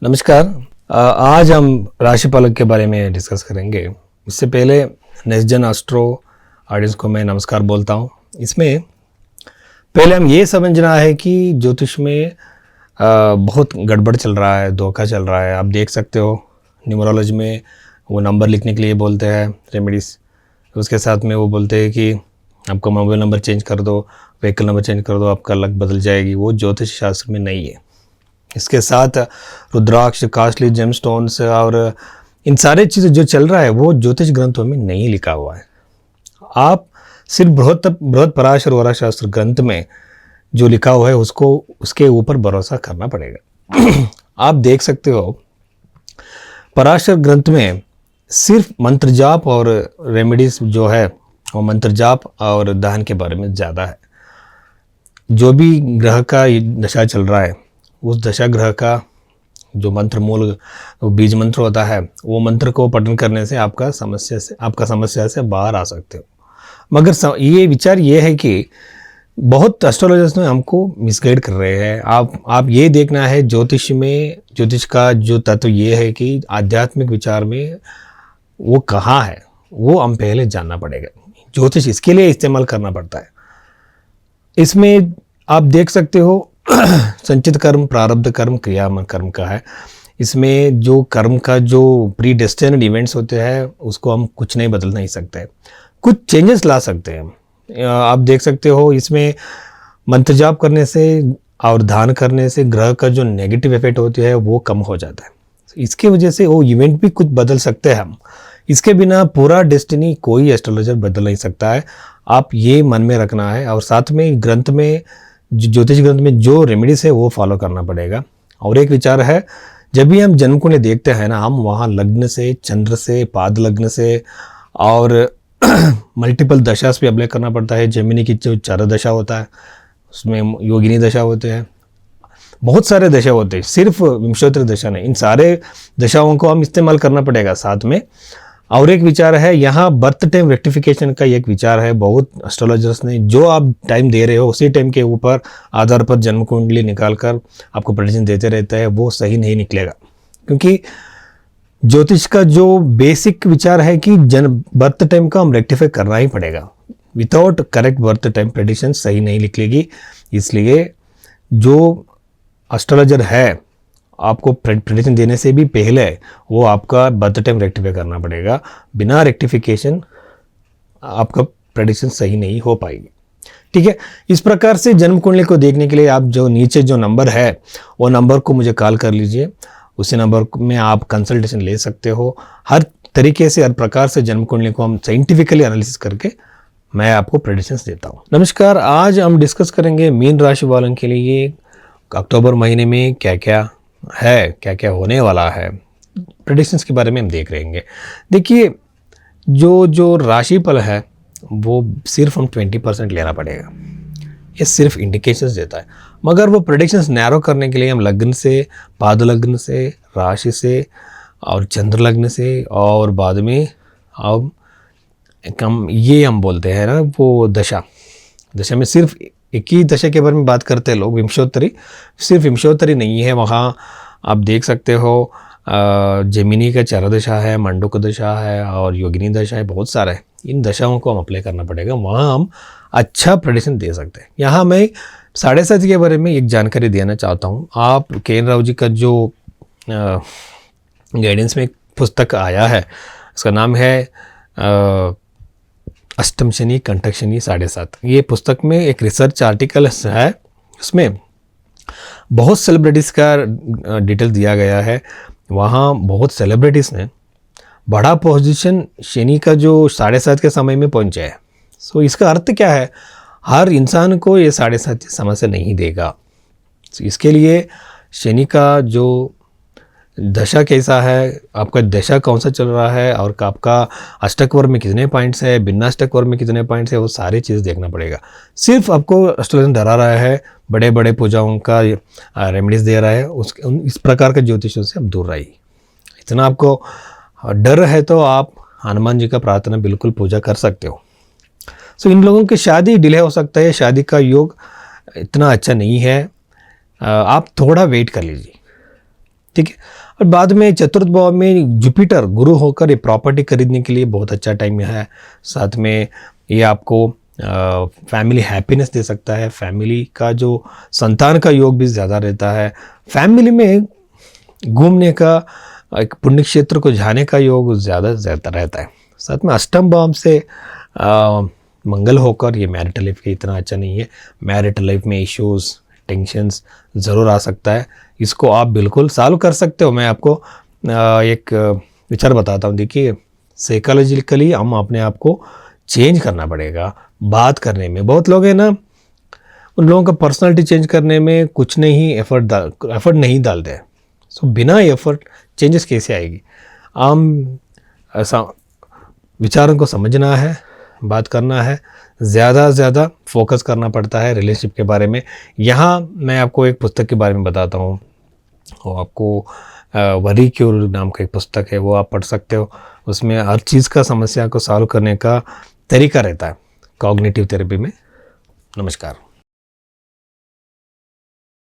नमस्कार। आज हम राशिफल के बारे में डिस्कस करेंगे। इससे पहले नेक्स्टजन एस्ट्रो ऑडियंस को मैं नमस्कार बोलता हूँ। इसमें पहले हम ये समझना है कि ज्योतिष में बहुत गड़बड़ चल रहा है, धोखा चल रहा है। आप देख सकते हो न्यूमरोलॉजी में वो नंबर लिखने के लिए बोलते हैं रेमेडीज, उसके साथ में वो बोलते हैं कि आपका मोबाइल नंबर चेंज कर दो, व्हीकल नंबर चेंज कर दो, आपका लक बदल जाएगी। वो ज्योतिष शास्त्र में नहीं है। इसके साथ रुद्राक्ष, कास्टली जेमस्टोन्स और इन सारे चीज़ें जो चल रहा है वो ज्योतिष ग्रंथों में नहीं लिखा हुआ है। आप सिर्फ बृहत पराशर वरा शास्त्र ग्रंथ में जो लिखा हुआ है उसको उसके ऊपर भरोसा करना पड़ेगा। आप देख सकते हो पराशर ग्रंथ में सिर्फ मंत्र जाप और रेमेडीज जो है वो मंत्र जाप और दान के बारे में ज़्यादा है। जो भी ग्रह का दशा चल रहा है उस दशा ग्रह का जो मंत्र मूल बीज मंत्र होता है वो मंत्र को पठन करने से आपका समस्या से बाहर आ सकते हो। मगर ये विचार ये है कि बहुत एस्ट्रोलॉजर्स ने हमको मिसगाइड कर रहे हैं। आप ये देखना है ज्योतिष का जो तत्व ये है कि आध्यात्मिक विचार में वो कहाँ है वो हम पहले जानना पड़ेगा। ज्योतिष इसके लिए इस्तेमाल करना पड़ता है। इसमें आप देख सकते हो संचित कर्म, प्रारब्ध कर्म, क्रिया कर्म का है। इसमें जो कर्म का जो प्री डेस्टिनेड इवेंट्स होते हैं उसको हम कुछ नहीं बदल नहीं सकते, कुछ चेंजेस ला सकते हैं। आप देख सकते हो इसमें मंत्र जाप करने से और दान करने से ग्रह का जो नेगेटिव इफेक्ट होती है वो कम हो जाता है। इसके वजह से वो इवेंट भी कुछ बदल सकते हैं हम। इसके बिना पूरा डेस्टिनी कोई एस्ट्रोलॉजर बदल नहीं सकता है। आप ये मन में रखना है। और साथ में ग्रंथ में ज्योतिष ग्रंथ में जो रेमेडीज है वो फॉलो करना पड़ेगा। और एक विचार है, जब भी हम जन्म कुंडली देखते हैं ना, हम वहाँ लग्न से, चंद्र से, पाद लग्न से और मल्टीपल दशा से भी अप्लाई करना पड़ता है। जेमिनी की जो चार दशा होता है उसमें योगिनी दशा होते हैं, बहुत सारे दशा होते हैं, सिर्फ विंशोत्तर दशा नहीं। इन सारे दशाओं को हम इस्तेमाल करना पड़ेगा साथ में। और एक विचार है यहाँ बर्थ टाइम रेक्टिफिकेशन का एक विचार है। बहुत एस्ट्रोलॉजर्स ने जो आप टाइम दे रहे हो उसी टाइम के ऊपर आधार पर जन्म कुंडली निकाल कर आपको प्रेडिक्शन देते रहता है, वो सही नहीं निकलेगा। क्योंकि ज्योतिष का जो बेसिक विचार है कि बर्थ टाइम का हम रेक्टिफाई करना ही पड़ेगा। Without correct birth time prediction सही नहीं निकलेगी। इसलिए जो एस्ट्रोलॉजर है आपको प्रेडिक्शन देने से भी पहले वो आपका बर्थ टाइम रेक्टिफाई करना पड़ेगा। बिना रेक्टिफिकेशन आपका प्रेडिक्शन सही नहीं हो पाएगी। ठीक है, इस प्रकार से जन्म कुंडली को देखने के लिए आप जो नीचे जो नंबर है वो नंबर को मुझे कॉल कर लीजिए। उसी नंबर में आप कंसल्टेशन ले सकते हो। हर तरीके से, हर प्रकार से जन्म कुंडली को हम साइंटिफिकली एनालिसिस करके मैं आपको प्रेडिक्शंस देता हूँ। नमस्कार, आज हम डिस्कस करेंगे मीन राशि वालों के लिए अक्टूबर महीने में क्या क्या होने वाला है। प्रेडिक्शंस के बारे में हम देख रहेंगे। देखिए, जो राशिफल है वो सिर्फ हम 20% लेना पड़ेगा। ये सिर्फ इंडिकेशंस देता है, मगर वो प्रेडिक्शंस नैरो करने के लिए हम लग्न से, पाद लग्न से, राशि से और चंद्र लग्न से और बाद में अब ये हम बोलते हैं ना वो दशा में सिर्फ एक ही दशा के बारे में बात करते हैं लोग, विंशोत्तरी। सिर्फ विंशोत्तरी नहीं है, वहाँ आप देख सकते हो जेमिनी का चार दशा है, मंडूक दशा है और योगिनी दशा है, बहुत सारा है। इन दशाओं को हम अप्लाई करना पड़ेगा, वहाँ हम अच्छा प्रेडिक्शन दे सकते हैं। यहाँ मैं 7.5 के बारे में एक जानकारी देना चाहता हूँ। आप के राव जी का जो गाइडेंस में एक पुस्तक आया है, उसका नाम है अष्टम शनि, कंटक शनि, 7.5। ये पुस्तक में एक रिसर्च आर्टिकल है, उसमें बहुत सेलिब्रिटीज़ का डिटेल दिया गया है। वहाँ बहुत सेलिब्रिटीज़ ने बड़ा पोजीशन शनि का जो 7.5 के समय में पहुँचा है। सो इसका अर्थ क्या है, हर इंसान को ये 7.5 समस्या नहीं देगा। इसके लिए शनि का जो दशा कैसा है, आपका दशा कौन सा चल रहा है और आपका अष्टक वर्ग में कितने पॉइंट्स है, भिन्न अष्टक वर्ग में कितने पॉइंट्स है, वो सारी चीज़ देखना पड़ेगा। सिर्फ आपको एस्ट्रोलॉजर डरा रहा है, बड़े बड़े पूजाओं का रेमेडीज दे रहा है, इस प्रकार के ज्योतिषों से आप दूर रहिए। इतना आपको डर है तो आप हनुमान जी का प्रार्थना बिल्कुल पूजा कर सकते हो। सो इन लोगों की शादी डिले हो सकता है, शादी का योग इतना अच्छा नहीं है, आप थोड़ा वेट कर लीजिए। ठीक है। और बाद में चतुर्थ भाव में जुपिटर गुरु होकर ये प्रॉपर्टी खरीदने के लिए बहुत अच्छा टाइम है। साथ में ये आपको फैमिली हैप्पीनेस दे सकता है। फैमिली का जो संतान का योग भी ज़्यादा रहता है। फैमिली में घूमने का, एक पुण्य क्षेत्र को जाने का योग ज़्यादा रहता है। साथ में अष्टम भाव से मंगल होकर, ये मैरिटल लाइफ के इतना अच्छा नहीं है। मैरिटल लाइफ में इश्यूज़, टेंशन्स ज़रूर आ सकता है। इसको आप बिल्कुल सॉल्व कर सकते हो। मैं आपको एक विचार बताता हूँ। देखिए, साइकोलॉजिकली हम अपने आप को चेंज करना पड़ेगा। बात करने में बहुत लोग हैं ना, उन लोगों का पर्सनालिटी चेंज करने में कुछ नहीं एफर्ट नहीं डालते हैं। सो बिना एफर्ट चेंजेस कैसे आएगी? आम ऐसा विचारों को समझना है, बात करना है, ज़्यादा से ज़्यादा फोकस करना पड़ता है रिलेशनशिप के बारे में। यहाँ मैं आपको एक पुस्तक के बारे में बताता हूँ। वो आपको वरी क्योर नाम का एक पुस्तक है, वो आप पढ़ सकते हो। उसमें हर चीज़ का, समस्या को सॉल्व करने का तरीका रहता है कॉग्निटिव थेरेपी में। नमस्कार।